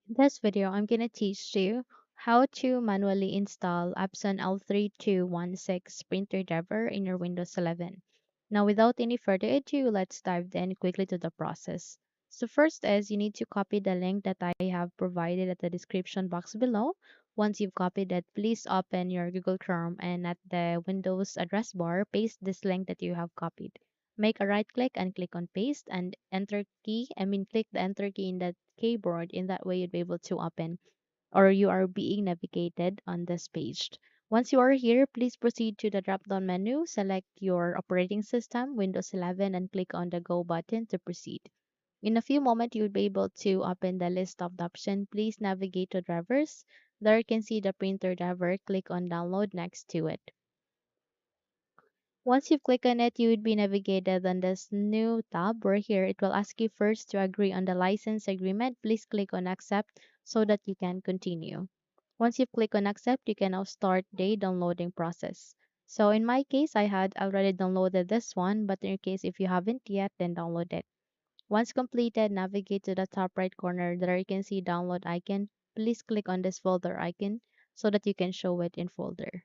In this video, I'm going to teach you how to manually install Epson L3216 printer driver in your Windows 11. Now, without any further ado, let's dive in quickly to the process. So first is you need to copy the link that I have provided at the description box below. Once you've copied it, please open your Google Chrome and at the Windows address bar, paste this link that you have copied. Make a right click and click on paste and click the enter key in the keyboard. In that way, you'd be able to open or you are being navigated on this page. Once you are here, please proceed to the drop down menu, select your operating system, Windows 11, and click on the Go button to proceed. In a few moments, you'll be able to open the list of the options. Please navigate to drivers. There you can see the printer driver. Click on download next to it. Once you click on it, you would be navigated on this new tab where here it will ask you first to agree on the license agreement. Please click on accept so that you can continue. Once you click on accept, you can now start the downloading process. So in my case, I had already downloaded this one, but in your case, if you haven't yet, then download it. Once completed, navigate to the top right corner. There you can see download icon. Please click on this folder icon so that you can show it in folder.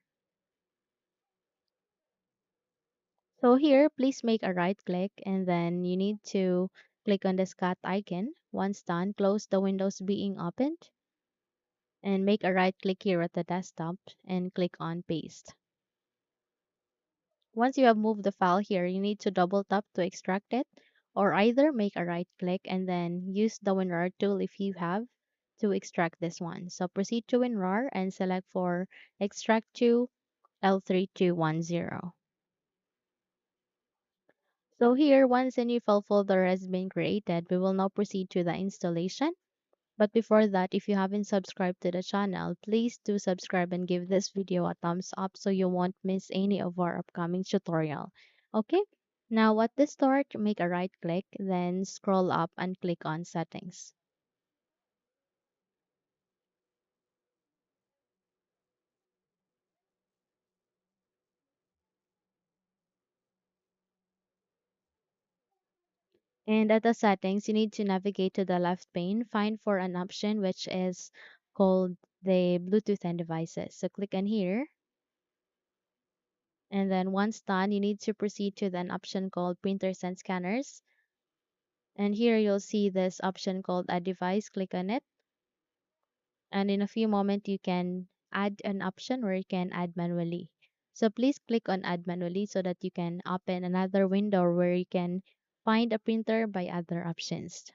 So here, please make a right click and then you need to click on this cat icon. Once done, close the windows being opened and make a right click here at the desktop and click on paste. Once you have moved the file here, you need to double tap to extract it or either make a right click and then use the WinRAR tool if you have to extract this one. So proceed to WinRAR and select for extract to L3210. So here, once a new file folder has been created, we will now proceed to the installation. But before that, if you haven't subscribed to the channel, please do subscribe and give this video a thumbs up so you won't miss any of our upcoming tutorial. Okay, now at the start, make a right click, then scroll up and click on settings. And at the settings, you need to navigate to the left pane, find for an option which is called the Bluetooth and devices. So click on here. And then once done, you need to proceed to an option called printers and scanners. And here you'll see this option called add device. Click on it. And in a few moments, you can add an option where you can add manually. So please click on add manually so that you can open another window where you can find a printer by other options.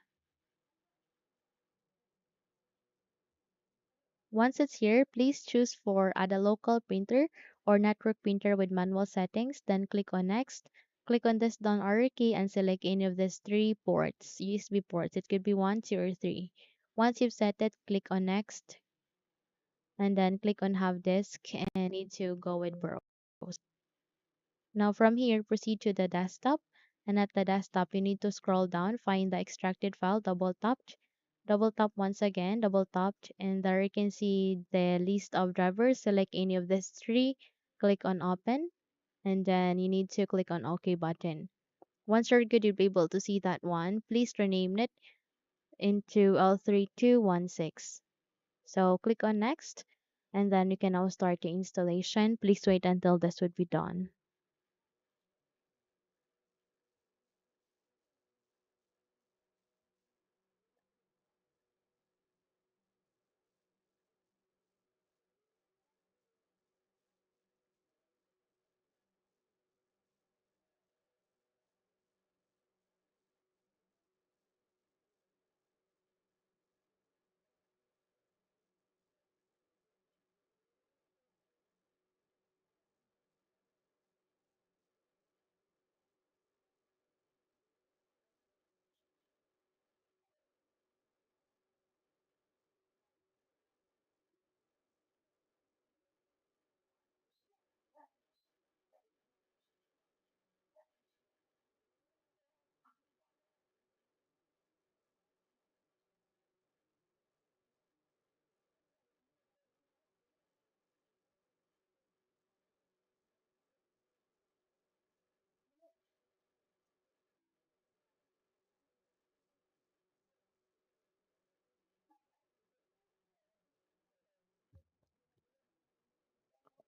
Once it's here, please choose for add a local printer or network printer with manual settings. Then click on next. Click on this down arrow key and select any of these three ports, USB ports. It could be 1, 2, or 3. Once you've set it, click on next and then click on have disk and need to go with browse. Now from here, proceed to the desktop and at the desktop, you need to scroll down, find the extracted file, double tap once again, double tapped, and there you can see the list of drivers. Select any of these three, click on open, and then you need to click on OK button. Once you're good, you'll be able to see that one. Please rename it into L3216. So click on next, and then you can now start the installation. Please wait until this would be done.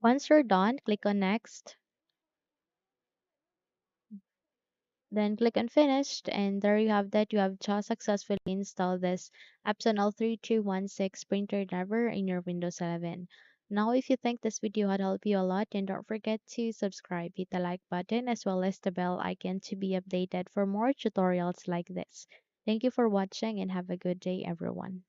Once you're done, click on next, then click on finished, and there you have that. You have just successfully installed this Epson L3216 printer driver in your Windows 11. Now, if you think this video had helped you a lot, then don't forget to subscribe, hit the like button as well as the bell icon to be updated for more tutorials like this. Thank you for watching and have a good day, everyone.